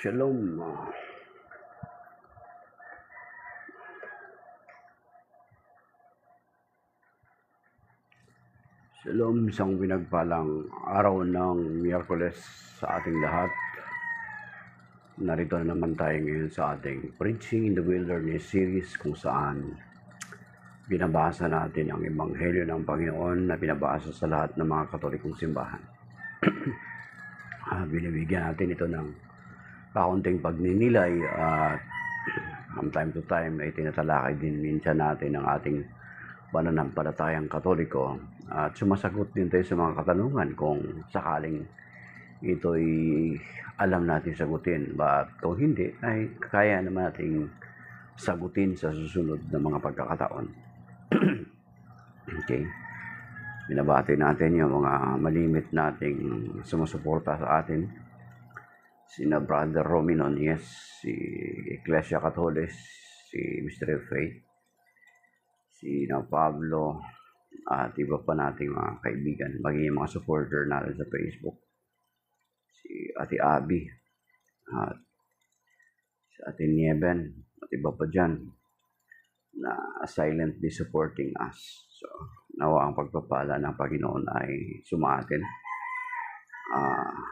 Shalom. Shalom, isang pinagpalang araw ng Miyerkules sa ating lahat. Narito na naman tayo ngayon sa ating Preaching in the Wilderness series kung saan binabasa natin ang Ebanghelyo ng Panginoon na binabasa sa lahat ng mga Katolikong simbahan. Binibigyan natin ito ng kaunting pagninilay at from time to time ay tinatalakay din minsan natin ang ating pananampalatayang Katoliko at sumasagot din tayo sa mga katanungan kung sakaling ito'y alam natin sagutin. But kung hindi, ay kaya naman nating sagutin sa susunod na mga pagkakataon. Okay. Binabati natin yung mga malimit nating sumusuporta sa atin. Sina Brother Romy Nunez, si Iglesia Catholic, si Mr. Faith, si Pablo, at iba pa nating mga kaibigan, maging mga supporter natin sa Facebook. Si Ate Abby, at si Ate Nieben, at iba pa dyan na silently supporting us. So, nawa ang pagpapala ng Panginoon ay sumatin.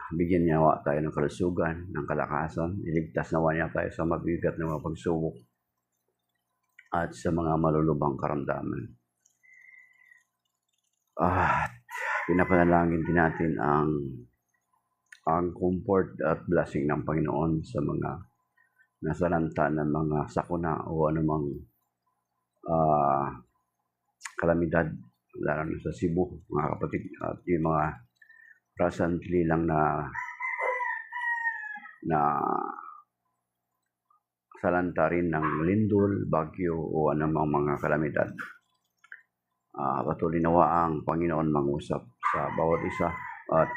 Bigyan niya tayo ng kalusugan, ng kalakasan. Iligtas nawa niya tayo sa mabigat na mga pagsubok at sa mga malulubhang karamdaman. Pinapanalangin din natin ang comfort at blessing ng Panginoon sa mga nasalanta ng mga sakuna o anumang kalamidad, lalo na sa Cebu, mga kapatid, at yung mga presently lang na salanta rin ng lindol, bagyo o anumang mga kalamidad. Patuloy nawa ang Panginoon mangusap sa bawat isa at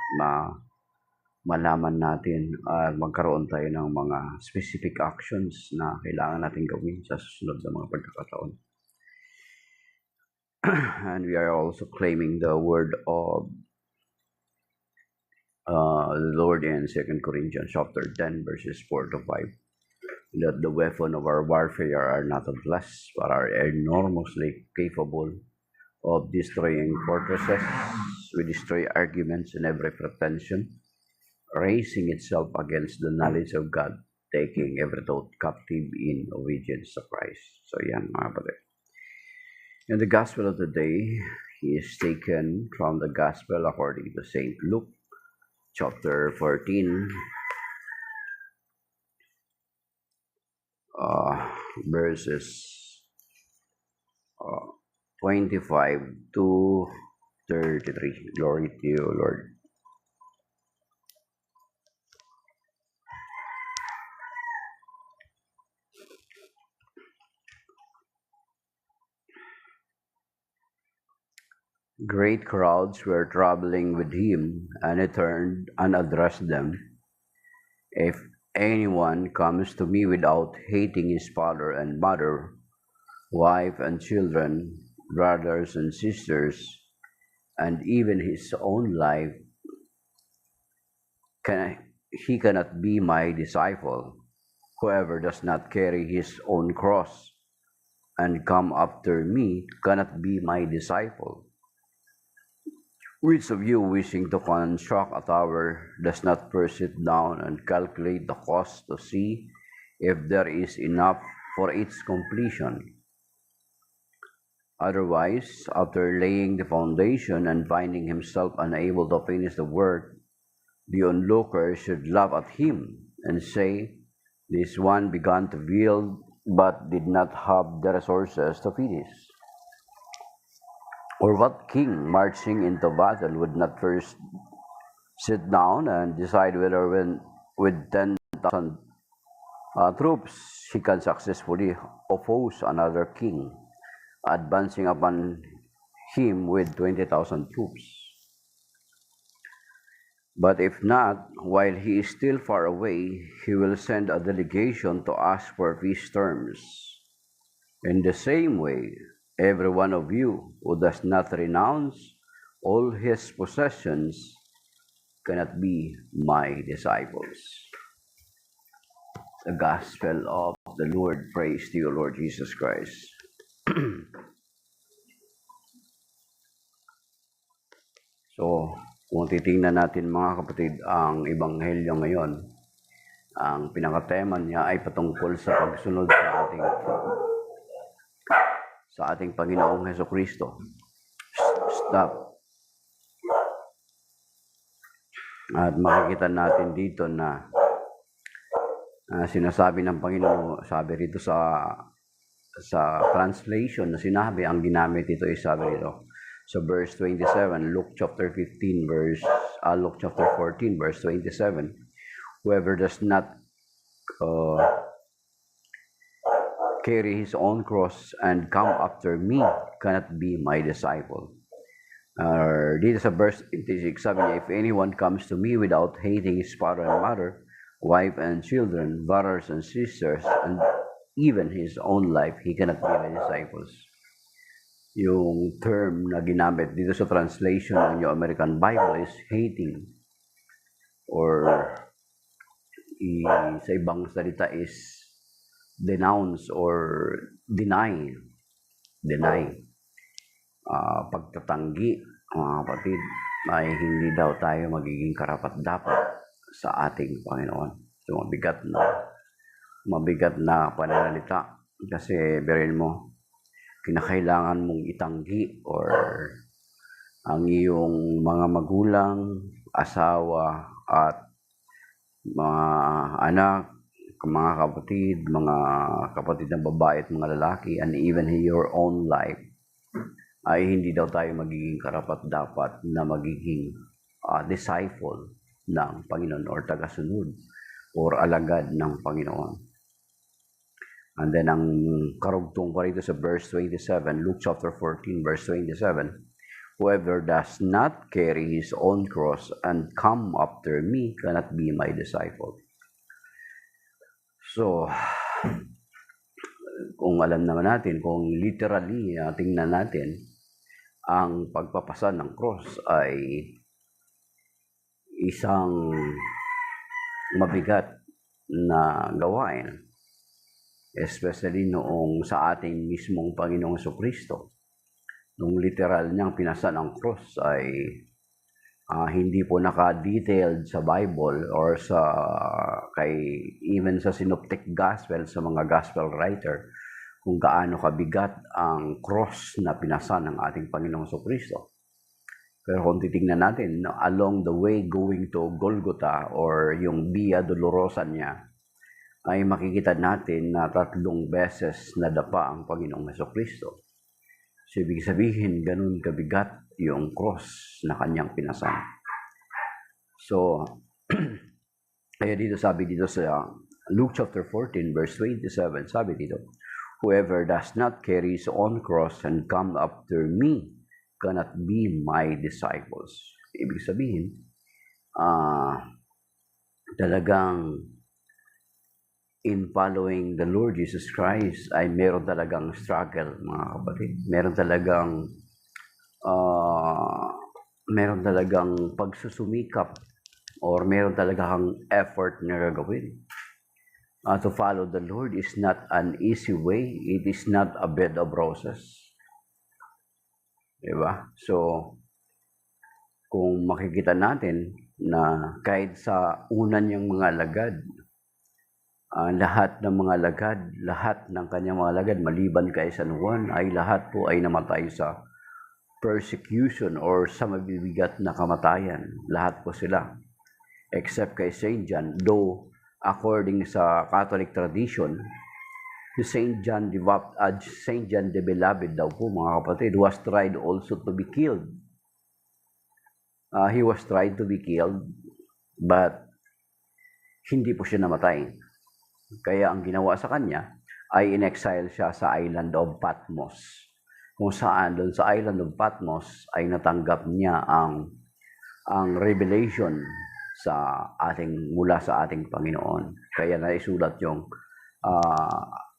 malaman natin at magkaroon tayo ng mga specific actions na kailangan natin gawin sa susunod na mga pagkakataon. And we are also claiming the word of the Lord in 2 Corinthians chapter 10 verses 4 to 5. That the weapon of our warfare are not of flesh, but are enormously capable of destroying fortresses. We destroy arguments and every pretension, raising itself against the knowledge of God, taking every thought captive in obedience to Christ. So yan mga kapatid. In the Gospel of the day, he is taken from the Gospel according to St. Luke, chapter 14, verses 25 to 33. Glory to you, Lord. Great crowds were traveling with him, and he turned and addressed them. If anyone comes to me without hating his father and mother, wife and children, brothers and sisters, and even his own life, he cannot be my disciple. Whoever does not carry his own cross and come after me cannot be my disciple. Which of you wishing to construct a tower does not first sit down and calculate the cost to see if there is enough for its completion? Otherwise, after laying the foundation and finding himself unable to finish the work, the onlooker should laugh at him and say, "This one began to build but did not have the resources to finish." Or what king marching into battle would not first sit down and decide whether with 10,000 troops he can successfully oppose another king advancing upon him with 20,000 troops? But if not, while he is still far away, he will send a delegation to ask for peace terms. In the same way, every one of you who does not renounce all his possessions cannot be my disciples. The Gospel of the Lord. Praise to you, Lord Jesus Christ. So, kung titingnan natin mga kapatid, ang Ebanghelyo ngayon, ang pinakatema niya ay patungkol sa pagsunod sa ating Panginoong Hesukristo. Stop. At makikita natin dito na sinasabi ng Panginoon, sabi rito sa translation na sinabi, ang ginamit dito ay sabi rito. So verse 27, Luke chapter 14 verse 27. Whoever does not carry his own cross and come after me cannot be my disciple. Dito sa verse 26, sabi niya, if anyone comes to me without hating his father and mother, wife and children, brothers and sisters, and even his own life, he cannot be my disciples. Yung term na ginamit dito sa translation ng New American Bible is hating, or sa ibang salita is denounce or deny. Pagtatanggi, mga kapatid, ay hindi daw tayo magiging karapat-dapat sa ating Panginoon. So mabigat na pananalita, kasi berin mo, kinakailangan mong itanggi or ang iyong mga magulang, asawa, at mga anak, mga kapatid ng babae at mga lalaki, and even your own life, ay hindi daw tayo magiging karapat-dapat na magiging disciple ng Panginoon or tagasunod or alagad ng Panginoon. And then ang karugtong pa rito sa verse 27, Luke chapter 14 verse 27, whoever does not carry his own cross and come after me cannot be my disciple. So, kung alam naman natin, kung literally tingnan natin, ang pagpapasa ng cross ay isang mabigat na gawain, especially noong sa ating mismong Panginoong Jesucristo. Nung literal niyang pinasa ng cross ay hindi po naka-detailed sa Bible or even sa synoptic gospel, sa mga gospel writer, kung gaano kabigat ang cross na pinasa ng ating Panginoong Jesucristo. Pero kung titingnan natin, along the way going to Golgotha or yung Via Dolorosa niya, ay makikita natin na 3 beses nadapa ang Panginoong Jesucristo. So, ibig sabihin, ganun kabigat yung cross na kanyang pinasan. So, kaya dito sabi dito sa Luke chapter 14 verse 27, sabi dito, whoever does not carry his own cross and come after me cannot be my disciples. Ibig sabihin, talagang in following the Lord Jesus Christ ay meron talagang struggle, mga kapatid. Meron talagang pagsusumikap or meron talagang effort na gagawin. To follow the Lord is not an easy way. It is not a bed of roses. Diba? So, kung makikita natin na kahit sa una niyang mga alagad, lahat ng kanyang mga alagad, maliban kay San Juan, ay lahat po ay namatay sa persecution or sa mabibigat na kamatayan. Lahat po sila. Except kay Saint John, though according sa Catholic tradition, si Saint John the Beloved daw po, mga kapatid, was tried also to be killed. He was tried to be killed, but hindi po siya namatay. Kaya ang ginawa sa kanya ay in-exile siya sa island of Patmos, kung saan doon sa island of Patmos ay natanggap niya ang revelation mula sa ating Panginoon. Kaya naisulat yung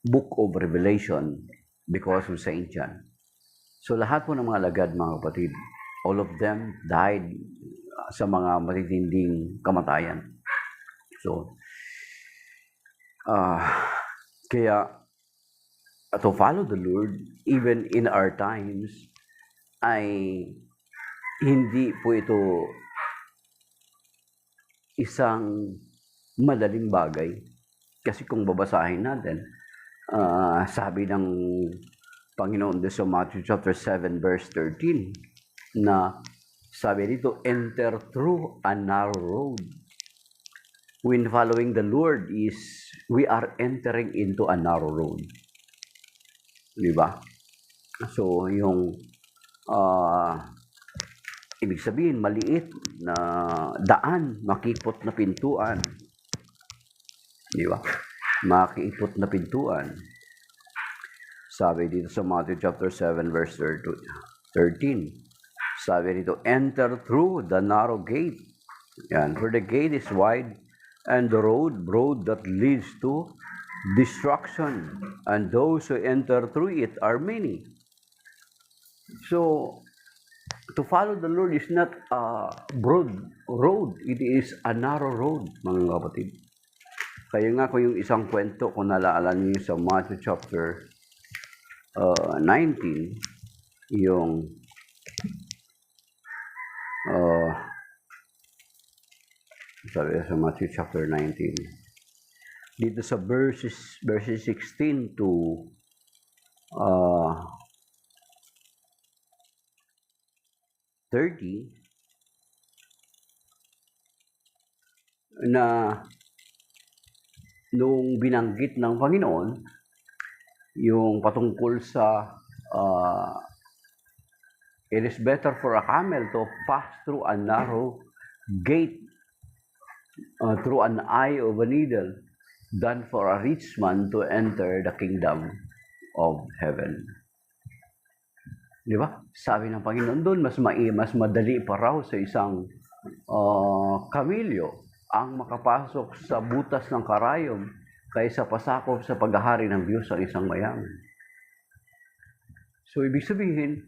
Book of Revelation because of Saint John. So lahat po ng mga alagad, mga kapatid, all of them died sa mga matitinding kamatayan. So, Ah, kaya to follow the Lord, even in our times, ay hindi po ito isang madaling bagay. Kasi kung babasahin natin, sabi ng Panginoon Diyos sa Matthew chapter 7 verse 13 na sabi dito, enter through a narrow road. When following the Lord is we are entering into a narrow road. Di ba? So, yung ibig sabihin, maliit na daan, makipot na pintuan. Di ba? Makipot na pintuan. Sabi dito sa Matthew chapter 7 verse 13. Sabi dito, enter through the narrow gate. Yan, for the gate is wide and the road broad that leads to destruction, and those who enter through it are many. So, to follow the Lord is not a broad road, it is a narrow road, mga kapatid. Kaya nga ko yung isang kwento, kung naalala niyo sa Matthew chapter 19, yung sabi sa Matthew chapter 19, dito sa verses 16 to 30, na nung binanggit ng Panginoon yung patungkol sa it is better for a camel to pass through a narrow gate, through an eye of a needle, than for a rich man to enter the kingdom of heaven. Di ba? Sabi ng Panginoon doon, mas madali pa raw sa isang kamilyo ang makapasok sa butas ng karayom kaysa pasakop sa paghahari ng Diyos ang isang mayaman. So, ibig sabihin,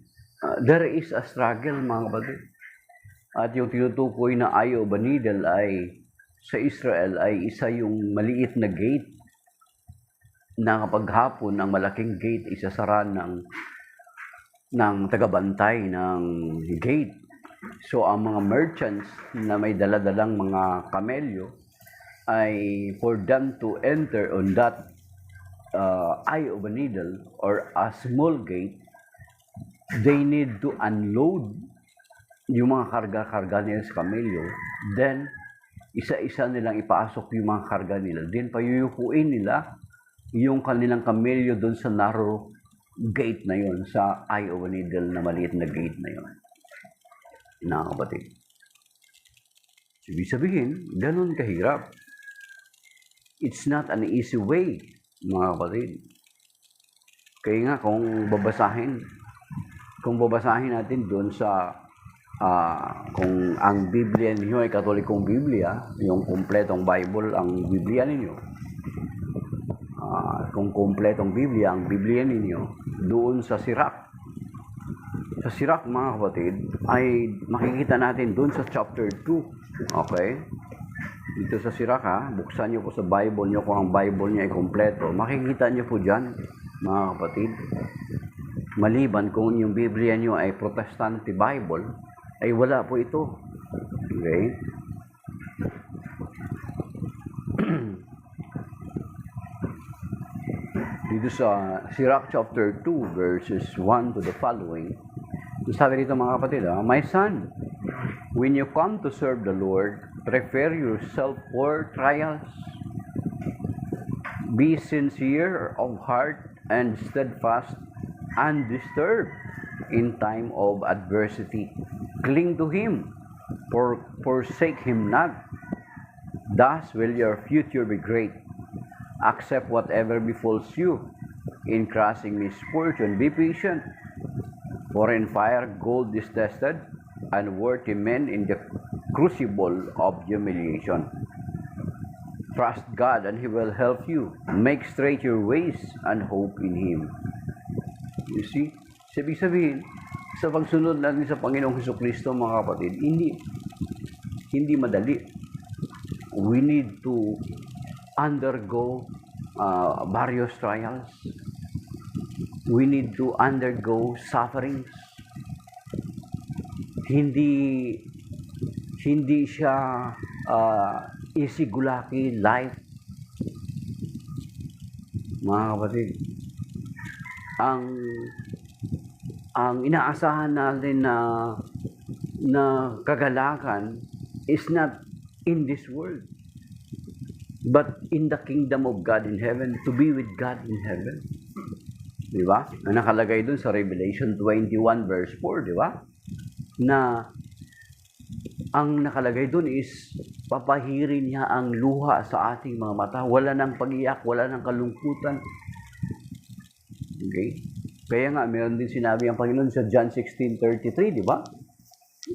there is a struggle, mga kapatid. At yung tinutukoy na eye of a needle ay sa Israel ay isa yung maliit na gate na kapag hapon ang malaking gate isasara ng tagabantay ng gate. So ang mga merchants na may daladalang mga kamelyo ay for them to enter on that eye of a needle or a small gate, they need to unload yung mga karga-karga nila sa kamelyo. Then isa-isa nilang ipasok yung mga karga nila. Then payuyukuin nila yung kanilang kamelyo doon sa narrow gate na yon, sa eye of a needle na maliit na gate na yon. Na kapatid. Ibig sabihin, ganun kahirap. It's not an easy way, mga kapatid. Kaya nga kung babasahin natin doon sa kung ang Biblia ninyo ay Katolikong Biblia, yung kumpletong Bible ang Biblia ninyo, kung kumpletong Biblia ang Biblia ninyo, doon sa Sirach, mga kapatid, ay makikita natin doon sa chapter 2. Okay? Dito sa Sirach, buksan nyo po sa Bible nyo kung ang Bible nyo ay kumpleto. Makikita nyo po dyan, mga kapatid. Maliban kung yung Biblia nyo ay Protestante Bible, ay wala po ito. Okay? Dito sa Sirach chapter 2 verses 1 to the following, sabi dito mga kapatid, my son, when you come to serve the Lord, prepare yourself for trials. Be sincere of heart and steadfast, undisturbed in time of adversity. Cling to Him, forsake Him not. Thus will your future be great. Accept whatever befalls you. In crossing misfortune, be patient. For in fire gold is tested, and worthy men in the crucible of humiliation. Trust God, and He will help you. Make straight your ways, and hope in Him. You see? Ibig sabihin, sa pagsunod natin sa Panginoong Jesucristo, mga kapatid, hindi madali. We need to undergo various trials. We need to undergo sufferings. Hindi hindi siya easy-gulaki life, mga kapatid. Ang inaasahan natin na kagalakan is not in this world, but in the kingdom of God in heaven, to be with God in heaven. Di ba? Ang nakalagay dun sa Revelation 21 verse 4, di ba? Na ang nakalagay dun is papahirin niya ang luha sa ating mga mata. Wala nang pag-iyak, wala nang kalungkutan. Okay? Kaya nga, meron din sinabi ang Panginoon sa John 16:33, di ba?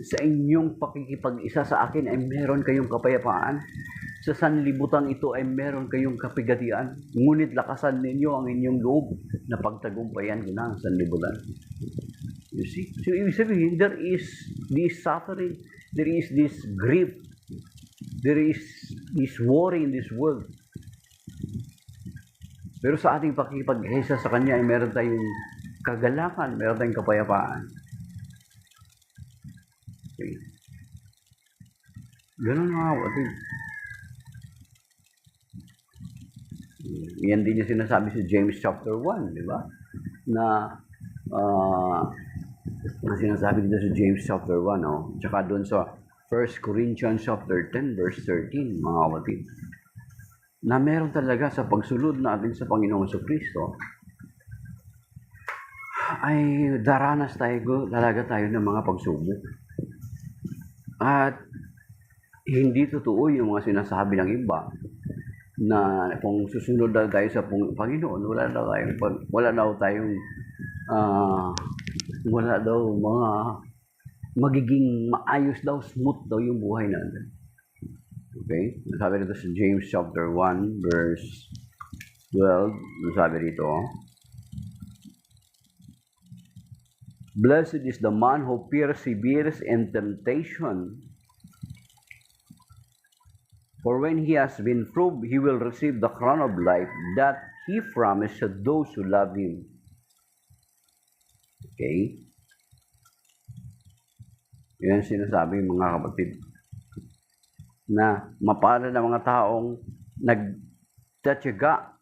Sa inyong pakikipag-isa sa akin ay meron kayong kapayapaan. Sa sanlibutan ito ay meron kayong kapigatian. Ngunit lakasan ninyo ang inyong loob na pagtagumpayan ko na ang sanlibutan. You see? So, ibig sabihin, there is this suffering, there is this grief, there is this worry in this world. Pero sa ating pakikipag-isa sa Kanya ay meron tayong kagalakan, meron tayong kapayapaan. Okay. Ganun mga kapatid. Yan din yung sinasabi sa James chapter 1, di ba? Na sinasabi dito sa James chapter 1, oh. Tsaka doon sa 1 Corinthians chapter 10 verse 13, mga kapatid. Na meron talaga sa pagsulod natin sa Panginoong Kristo ay daranas talaga tayo ng mga pagsubok. At hindi totoo yung mga sinasabi ng iba na kung susunod na tayo sa Panginoon, wala daw mga magiging maayos daw, smooth daw yung buhay natin. Okay? Sabi dito sa James chapter 1 verse 12, sabi dito, blessed is the man who perseveres in temptation, for when he has been proved, he will receive the crown of life that he promised to those who love him. Okay? Yan sinasabi mga kapatid. Na mapalad na mga taong nagtatyaga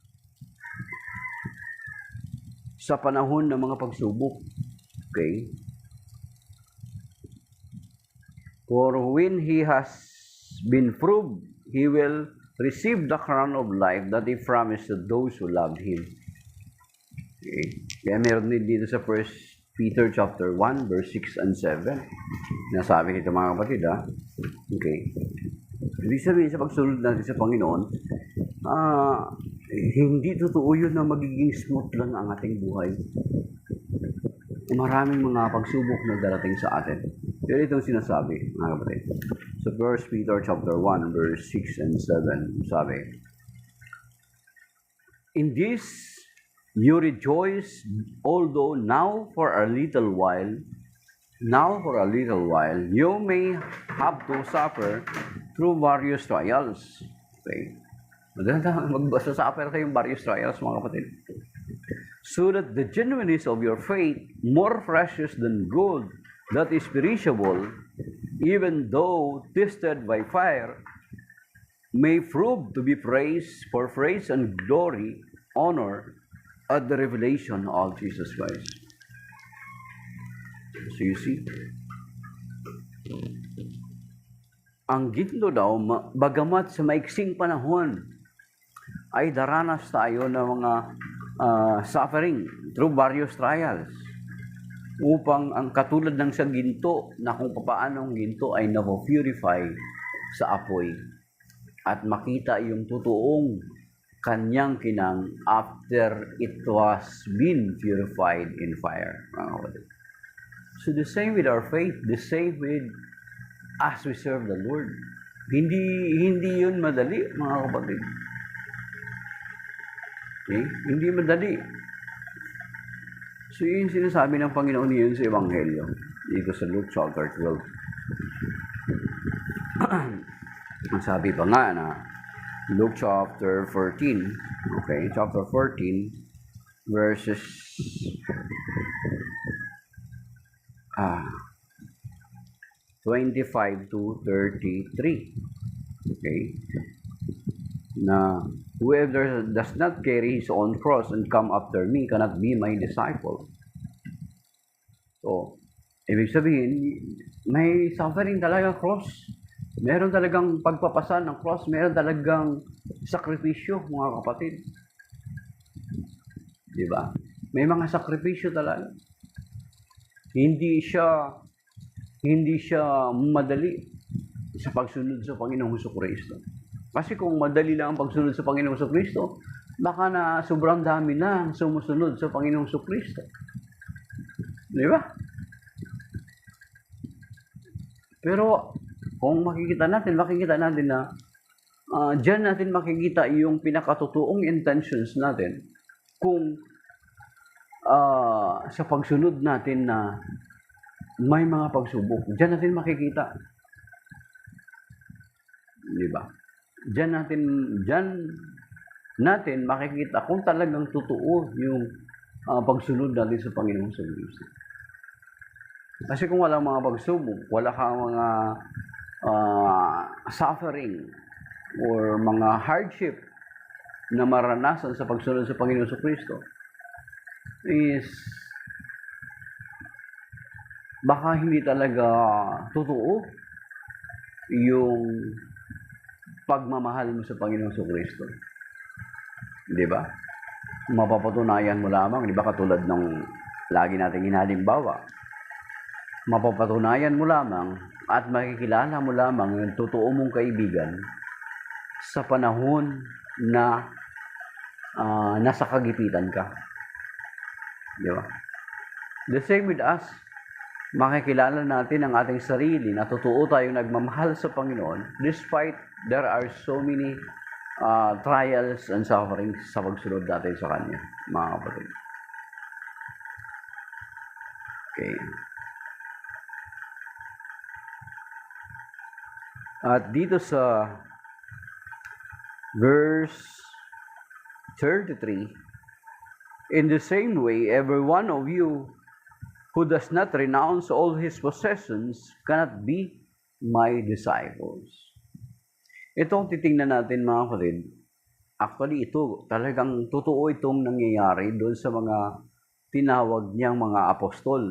sa panahon ng mga pagsubok. Okay? For when he has been proved, he will receive the crown of life that he promised to those who love him. Okay? Kaya meron din dito sa 1 Peter chapter 1 verse 6 and 7. Nasabi nito mga kapatid, ha? Okay. Ibig sabihin sa pagsunod natin sa Panginoon, hindi totoo yun na magiging smooth lang ang ating buhay. Maraming mga pagsubok na darating sa atin. Pero itong sinasabi, mga kapatid. Sa 1 Peter chapter 1 verse 6 and 7, sabi, in this you rejoice, although now for a little while, you may have to suffer through various trials. Okay? Magsasuffer kayong various trials, mga kapatid. So that the genuineness of your faith, more precious than gold that is perishable, even though tested by fire, may prove to be praised for praise and glory, honor, at the revelation of Jesus Christ. So you see, ang ginto daw, bagamat sa maiksing panahon, ay daranas tayo ng mga suffering through various trials upang ang katulad ng sa ginto na kung paano ang ginto ay na-purify sa apoy at makita yung totoong kanyang kinang after it was been purified in fire. So the same with our faith, the same with as we serve the Lord. Hindi yun madali, mga kapatid. Okay? Hindi madali. So yun sinasabi ng Panginoon yun sa Ebanghelyo. Dito sa Luke chapter 12. Ang sabi pa nga na Luke chapter 14. Okay, chapter 14, verses ah, 25 to 33. Okay, na whoever does not carry his own cross and come after me cannot be my disciple. So, ibig sabihin, may suffering talaga cross. Meron talagang pagpapasan ng cross. Meron talagang sakripisyo, mga kapatid. Di ba? May mga sakripisyo talaga. Hindi siya madali sa pagsunod sa Panginoong Jesucristo. Kasi kung madali lang ang pagsunod sa Panginoong Jesucristo, baka na sobrang dami na sumusunod sa Panginoong Jesucristo. Di ba? Pero kung makikita natin na diyan natin makikita yung pinakatotoong intentions natin kung sa pagsunod natin na may mga pagsubok. Diyan natin makikita. Di ba? Diyan natin makikita kung talagang totoo yung pagsunod natin sa Panginoong Jesucristo. Kasi kung walang mga pagsubok, wala kang mga suffering or mga hardship na maranasan sa pagsunod sa Panginoong Jesucristo, is baka hindi talaga totoo yung pagmamahal mo sa Panginoong Jesucristo. Di ba? Mapapatunayan mo lamang, di ba, katulad ng lagi nating hinalimbawa, mapapatunayan mo lamang at makikilala mo lamang yung totoo mong kaibigan sa panahon na nasa kagipitan ka. Di ba? The same with us. Makikilala natin ang ating sarili na totoo tayong nagmamahal sa Panginoon despite there are so many trials and sufferings sa pagsunod natin sa Kanya, mga kapatid. Okay. At dito sa verse 33, in the same way, every one of you who does not renounce all his possessions cannot be my disciples. Itong titingnan natin, mga kapatid, actually ito, talagang totoo itong nangyayari doon sa mga tinawag niyang mga apostol.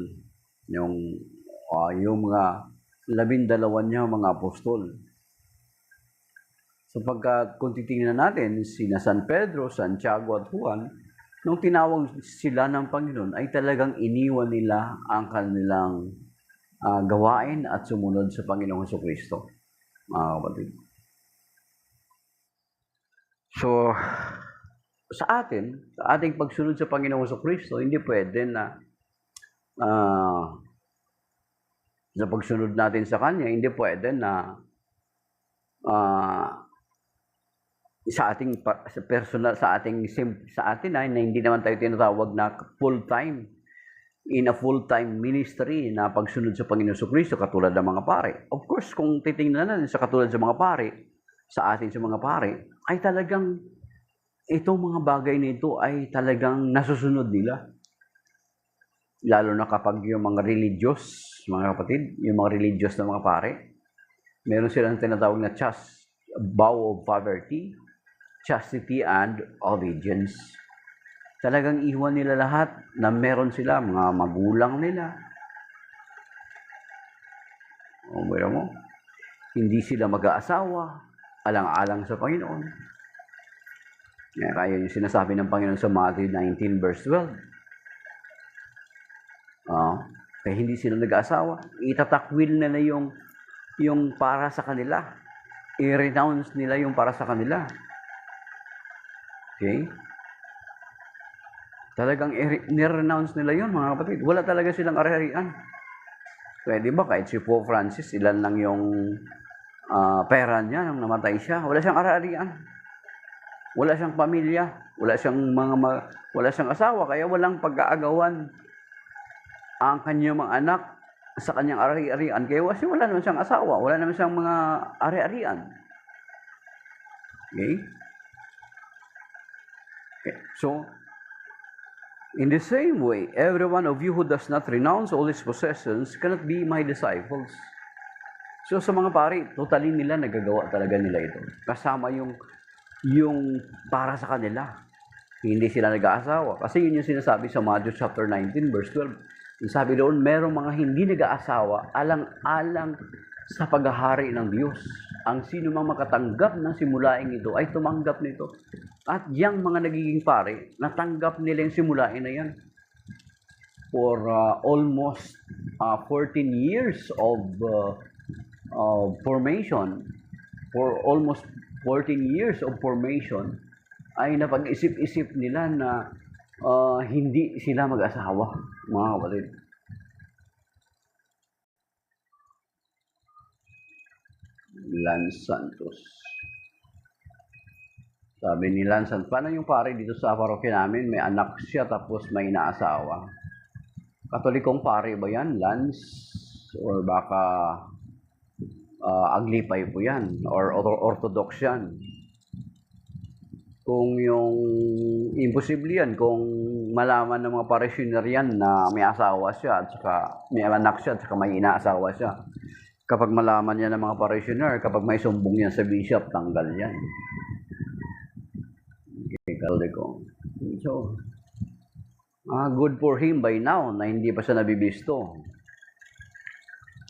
Yung mga 12 niyang mga apostol. Sapagkat kung titingnan natin, sina San Pedro, Santiago at Juan, nung tinawag sila ng Panginoon, ay talagang iniwan nila ang kanilang gawain at sumunod sa Panginoong Jesucristo, mga kapatid. So, sa ating pagsunod sa Panginoong Jesucristo, hindi pwede na sa pagsunod natin sa Kanya, hindi pwede na sa ating personal, sa atin ay na hindi naman tayo tinatawag na full-time, in a full-time ministry na pagsunod sa Panginoon Jesucristo katulad ng mga pare. Of course, kung titingnan natin sa katulad sa mga pare, sa atin sa mga pare, ay talagang itong mga bagay nito ay talagang nasusunod nila. Lalo na kapag yung mga religious, mga kapatid, yung mga religious na mga pare, meron silang tinatawag na vow of poverty, chastity, and obedience. Talagang iwan nila lahat na meron sila, mga magulang nila. O, meron mo, hindi sila mag-aasawa, alang-alang sa Panginoon. Kaya yung sinasabi ng Panginoon sa Matthew 19 verse 12. Kaya hindi sila nag-aasawa. Itatakwil nila yung para sa kanila. I-renounce nila yung para sa kanila. Okay? Talagang i-renounce nila yun, mga kapatid. Wala talaga silang ari-arian. Pwede ba kahit si Pope Francis, ilan lang yung pera niya nung namatay siya? Wala siyang ari-arian. Wala siyang pamilya. Wala siyang asawa. Kaya walang pag-aagawan ang kanyang mga anak sa kanyang ari-arian. Kaya wala naman siyang asawa. Wala naman siyang mga ari-arian. Okay? So, in the same way, every one of you who does not renounce all his possessions cannot be my disciples. So sa mga pari, totally nila nagagawa talaga nila ito. Kasama yung para sa kanila. Hindi sila nag-aasawa. Kasi yun yung sinasabi sa Matthew chapter 19 verse 12. Yung sabi doon, merong mga hindi nag-aasawa alang-alang sa paghahari ng Diyos. Ang sino mang makatanggap ng simulaing ito ay tumanggap nito. At yung mga nagiging pare, natanggap nila yung simulain na yan. For almost 14 years of formation, for almost 14 years of formation, ay napag-isip-isip nila na hindi sila mag-asawa, mga kapatid. Lance Santos. Sabi ni Lance Santos, paano yung pare dito sa parokya namin, may anak siya tapos may inaasawa? Katolikong pare ba yan, Lance? Or baka aglipay po yan, or orthodox yan? Kung yung imposible yan, kung malaman ng mga parishioner yan na may asawa siya, at saka may anak siya, at saka may inaasawa siya. Kapag malaman yan ng mga parishioner, kapag may sumbong yan sa bishop, tanggal yan. Okay, Caldeco. So, good for him by now na hindi pa siya nabibisto.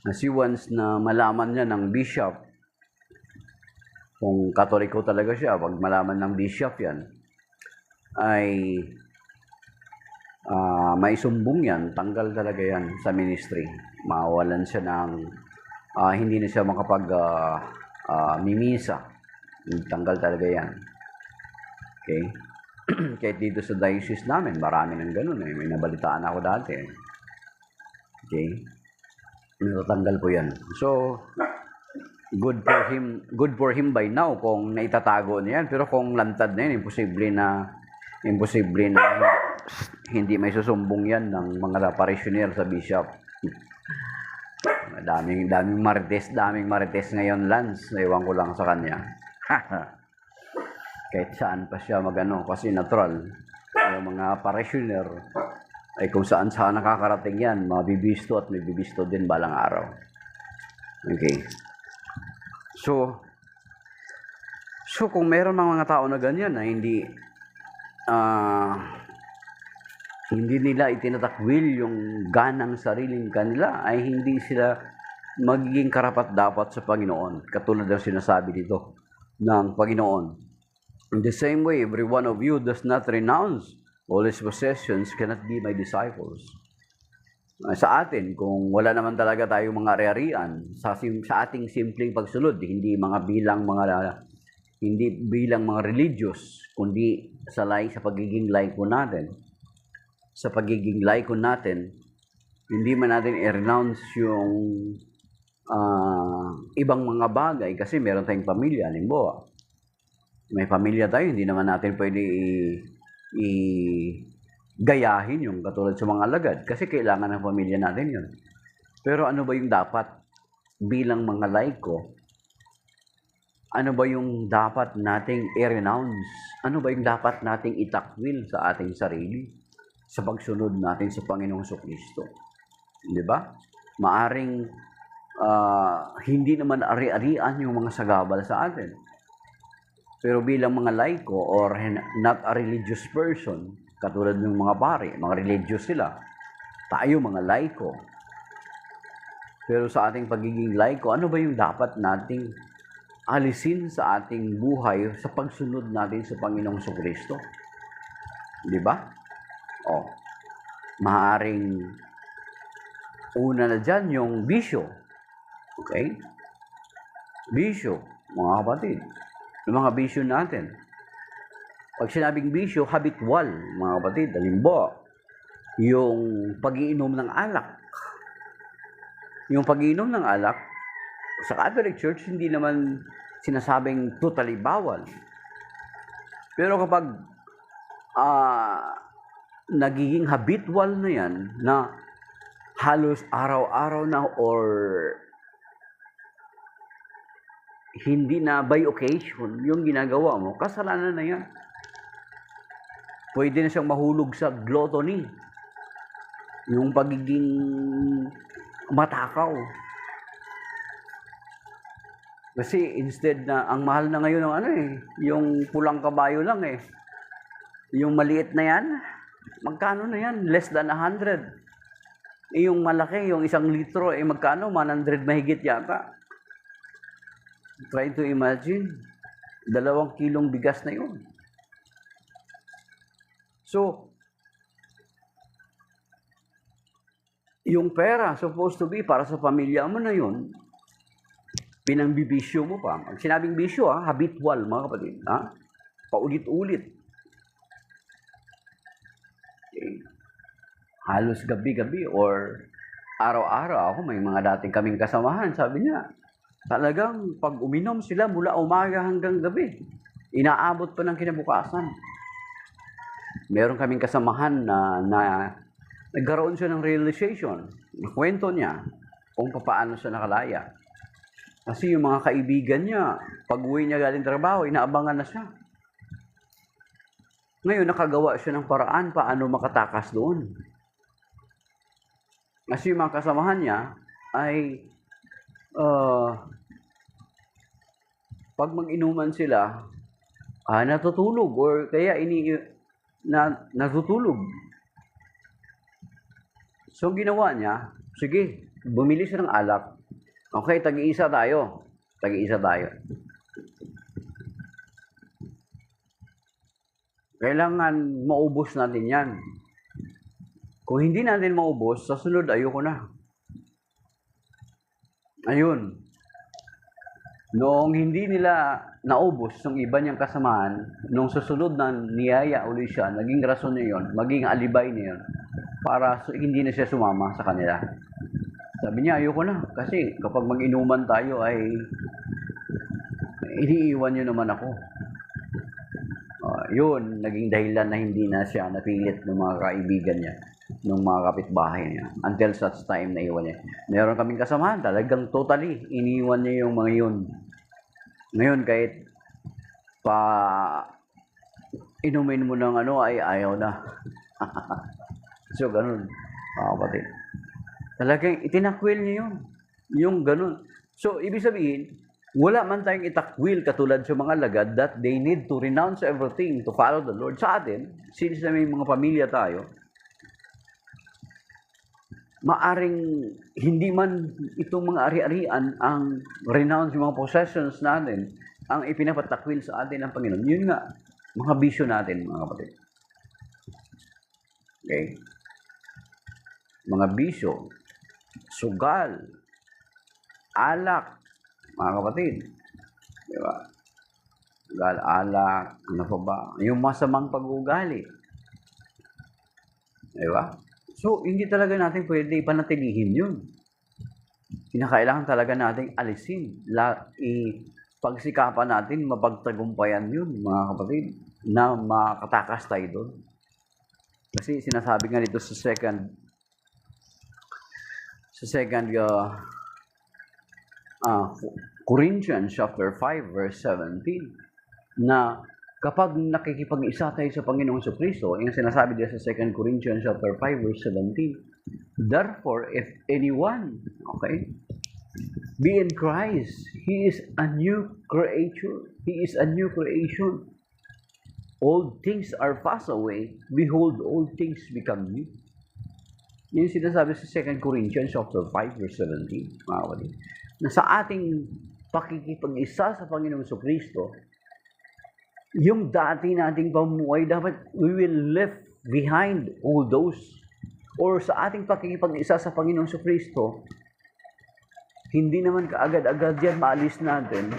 Kasi once na malaman niya ng bishop, kung Katoliko talaga siya, pag malaman ng bishop yan, ay may sumbong yan, tanggal talaga yan sa ministry. Mawalan siya ng, hindi na siya mimisa. Tanggal talaga yan. Okay? Kahit dito sa diocese namin, marami ng ganun eh. May nabalitaan ako dati. Okay? Natatanggal po yan. So, good for him by now kung naitatago niya yan. Pero kung lantad na yan, imposible na hindi may susumbong yan ng mga parishioner sa bishop. Daming marites ngayon, Lance. Naiwan ko lang sa kanya. Kahit saan pa siya magano, kasi natural. Yung mga parishioner ay kung saan nakakarating yan, mabibisto at may bibisto din balang araw. Okay. So kung meron mga tao na ganyan na hindi nila itinatakwil yung ganang sariling kanila, ay hindi sila magiging karapat-dapat sa Panginoon. Katulad ng sinasabi dito ng Panginoon. In the same way, every one of you does not renounce all his possessions cannot be my disciples. Sa atin, kung wala naman talaga tayong mga ari-arian, sa ating simpleng pagsunod, hindi bilang mga religious, kundi sa pagiging laiko natin. Sa pagiging laiko natin, hindi man natin i-renounce yung ibang mga bagay kasi meron tayong pamilya. Halimbawa, may pamilya tayo, hindi naman natin pwede gayahin yung katulad sa mga alagad kasi kailangan ng pamilya natin yun. Pero ano ba yung dapat bilang mga laiko? Ano ba yung dapat nating i-renounce? Ano ba yung dapat nating itakwil sa ating sarili sa pagsunod natin sa Panginoong Kristo? Di ba? Maaring hindi naman ari-arian yung mga sagabal sa atin. Pero bilang mga laiko or not a religious person, katulad ng mga pare, mga religious sila, tayo mga laiko. Pero sa ating pagiging laiko, ano ba yung dapat nating alisin sa ating buhay sa pagsunod natin sa Panginoong Kristo? Di ba? Maaring una na dyan yung bisyo. Okay? Bisyo, mga kapatid. Yung mga bisyo natin. Pag sinabing bisyo, habitual, mga kapatid. Halimbawa, yung pag-iinom ng alak. Yung pag-iinom ng alak, sa Catholic Church, hindi naman sinasabing totally bawal. Pero kapag nagiging habitual na yan, na halos araw-araw na or hindi na by occasion yung ginagawa mo, kasalanan na yan. Pwede na siyang mahulog sa gluttony, yung pagiging matakaw. Kasi instead na, ang mahal na ngayon ng yung pulang kabayo lang yung maliit na yan, magkano na yan? Less than 100. Yung malaki, yung 1 litro, magkano? 100 mahigit yata. Try to imagine, 2 kilong bigas na yun. So, yung pera supposed to be para sa pamilya mo na yun, pinangbibisyo mo pa. Ang sinabing bisyo, habitual, mga kapatid. Paulit-ulit. Okay. Halos gabi-gabi or araw-araw ako, may mga dating kaming kasamahan, sabi niya, talagang pag uminom sila mula umaga hanggang gabi, inaabot pa ng kinabukasan. Meron kaming kasamahan na nagkaroon siya ng realization. Kwento niya kung paano siya nakalaya. Kasi yung mga kaibigan niya, pag uwi niya galing trabaho, inaabangan na siya. Ngayon, nakagawa siya ng paraan paano makatakas doon. Kasi yung mga kasamahan niya ay pag mag-inuman sila, natutulog or kaya natutulog. So, ginawa niya, sige, bumili siya ng alak. Okay, tag-iisa tayo. Kailangan maubos natin yan. Kung hindi natin maubos, sa sunod, ayoko na. Ayun. Noong hindi nila naubos yung iba niyang kasamaan, nung susunod na niyaya uli siya, naging rason niya yun, maging alibay niya yun, para hindi na siya sumama sa kanila. Sabi niya, ayoko na. Kasi kapag mag-inuman tayo ay iniiwan niyo naman ako. Yun, naging dahilan na hindi na siya napilit ng mga kaibigan niya, ng mga kapitbahay niya. Until such time na iwan niya. Meron kaming kasamahan, talagang totally iniwan niya yung mga yun. Ngayon, kahit pa inumin mo ng ay ayaw na. So, ganun. Kapatid. Talagang itinakwil niya yun. Yung ganun. So, ibig sabihin, wala man tayong itakwil katulad sa mga lagad that they need to renounce everything to follow the Lord. Sa atin, since na may mga pamilya tayo, maaring hindi man itong mga ari-arian ang renounce yung mga possessions natin, ang ipinapatakwil sa atin ng Panginoon. Yun nga, mga bisyo natin, mga kapatid. Okay? Mga bisyo, sugal, alak, mga kapatid. Diba? Sugal, alak, ano pa ba? Yung masamang pag-uugali. Diba? So, hindi talaga natin pwede ipanatilihin yun. Kinakailangan talaga nating alisin. Pagsikapan natin, mapagtagumpayan yun, mga kapatid, na makatakas tayo doon. Kasi sinasabi nga dito sa second Corinthians chapter 5 verse 17 na kapag nakikipag-isa tayo sa Panginoong Kristo, yung sinasabi dito sa 2 Corinthians chapter 5 verse 17, therefore if anyone be in Christ, he is a new creature. He is a new creation. Old things are passed away, behold, all things become new. Yung sinasabi sa 2 Corinthians chapter 5 verse 17, mga kapatid, na sa ating pakikipag-isa sa Panginoong Kristo, yung dati nating pamuhay, dapat we will left behind all those. Or sa ating pakikipag-isa sa Panginoong Kristo, hindi naman kaagad-agad yan maalis natin.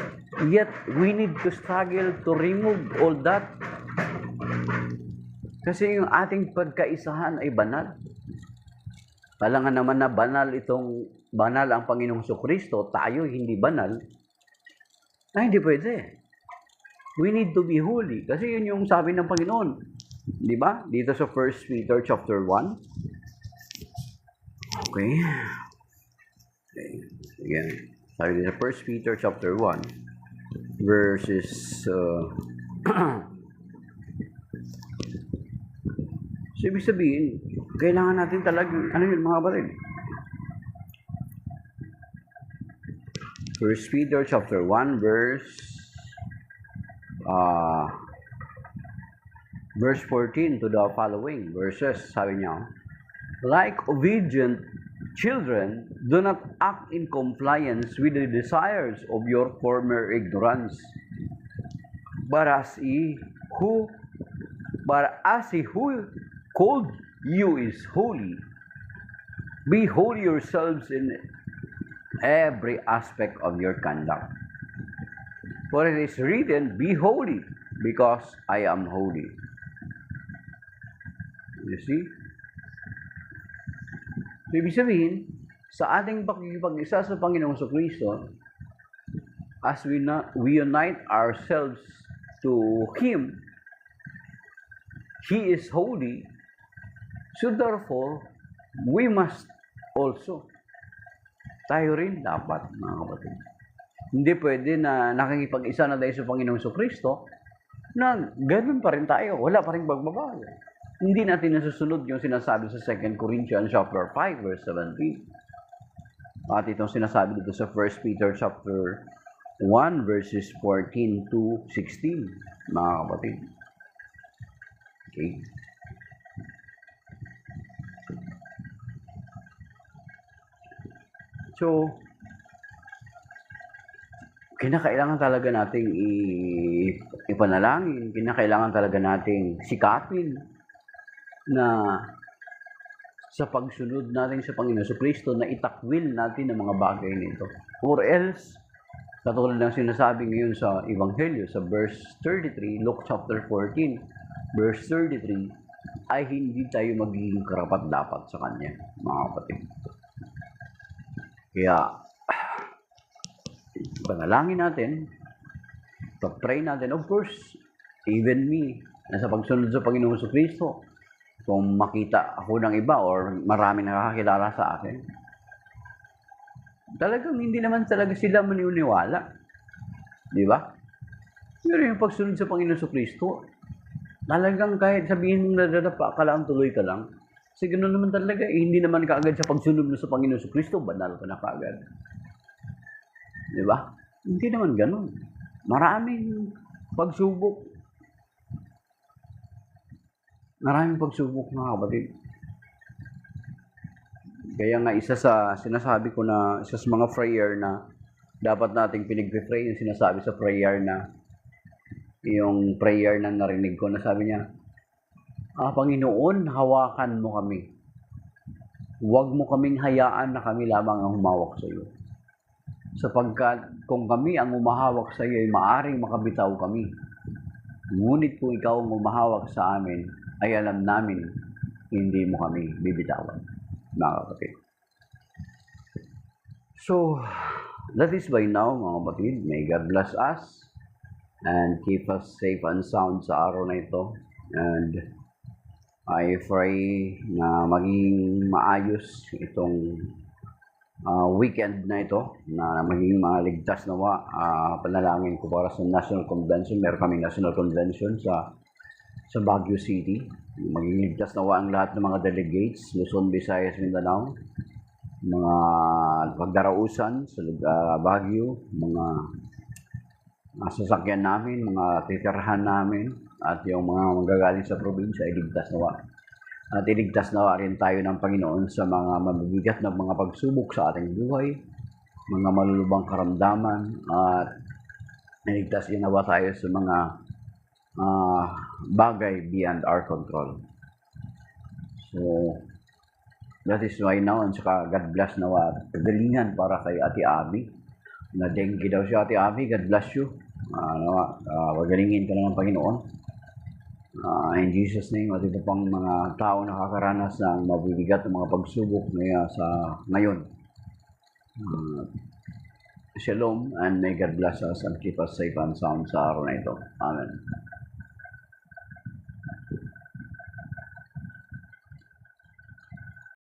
Yet, we need to struggle to remove all that. Kasi yung ating pagkaisahan ay banal. Kailangan naman na banal ang Panginoong Kristo, tayo hindi banal. Hindi pwede. We need to be holy. Kasi yun yung sabi ng Panginoon. Di ba? Dito sa 1 Peter chapter 1. Okay. Again, sabi dito sa 1 Peter chapter 1, verses so ibig sabihin, kailangan natin talagang, ano yun mga kapatid? 1 Peter chapter 1 verse 14 to the following verses, sabi niya, like obedient children, do not act in compliance with the desires of your former ignorance, but as he who called you is holy, be holy yourselves in every aspect of your conduct. For it is written, be holy, because I am holy. You see? So, ibig sabihin, sa ating pakikipag-isa sa Panginoong Kristo, as we unite ourselves to Him, He is holy, so therefore, we must also. Tayo rin dapat, mga kapatid. Hindi pwede na nakikipag-isa na tayo sa Panginoong Kristo na ganun pa rin tayo, wala pa rin pagbabago. Hindi natin nasusunod yung sinasabi sa 2 Corinthians chapter 5 verse 17. At itong sinasabi dito sa 1 Peter chapter 1 verses 14 to 16, mga kapatid. Okay. So, kinakailangan talaga nating ipanalangin, kinakailangan talaga nating sikapin na sa pagsunod natin sa Panginoon Kristo na itakwil natin ang mga bagay nito. Or else, katulad ng sinasabi ngayon sa Ebanghelyo, sa verse 33, Luke chapter 14, verse 33, ay hindi tayo magiging karapat-dapat sa Kanya, mga kapatid. Kaya, panalangin natin, pag-pray natin, of course, even me, na sa pagsunod sa Panginoon Kristo, kung makita ako ng iba or marami nakakakilala sa akin, talagang hindi naman talaga sila maniniwala. Di ba? Pero yung pagsunod sa Panginoon Kristo, talagang kahit sabihin mong nadadapa ka lang, tuloy ka lang, kasi ganoon naman talaga, hindi naman kaagad sa pagsunod mo sa Panginoon Kristo, banal ka na kaagad. Di ba? Hindi naman ganoon. Maraming pagsubok. Maraming pagsubok, mga kapatid. Kaya nga isa sa sinasabi ko na isa sa mga prayer na dapat nating pinagpe-pray, yung sinasabi sa prayer na yung prayer na narinig ko na sabi niya, Panginoon, hawakan mo kami. Huwag mo kaming hayaan na kami lamang ang humawak sa iyo. Sapagkat kung kami ang umahawak sa iyo, ay maaring makabitaw kami. Ngunit kung ikaw ang umahawak sa amin, ay alam namin, hindi mo kami bibitawan, mga kapatid. So, that is by now, mga kapatid. May God bless us and keep us safe and sound sa araw na ito. And I pray na maging maayos itong weekend na ito, na maging maligtas nawa. Panalangin ko para sa National Convention. Meron kaming National Convention sa Baguio City. Maging ligtas nawa ang lahat ng mga delegates, Luzon, Visayas, Mindanao, mga pagdarausan sa Baguio, mga sasakyan namin, mga titirhan namin, at yung mga manggagaling sa probinsya ay ligtas nawa. At iligtas nawa rin tayo ng Panginoon sa mga mabibigat na mga pagsubok sa ating buhay, mga malulubang karamdaman, at iligtas din nawa tayo sa mga bagay beyond our control. So, that is why now, and saka God bless nawa, kagalingan para kay Ate Abby. Na dengue daw siya, Ate Abby, God bless you. Pagalingin ka na ng Panginoon. In Jesus' name, at ito pang mga tao nakakaranas ng mabibigat ng mga pagsubok ngayon. Shalom, and may God bless us and keep us safe and sound sa araw na ito. Amen.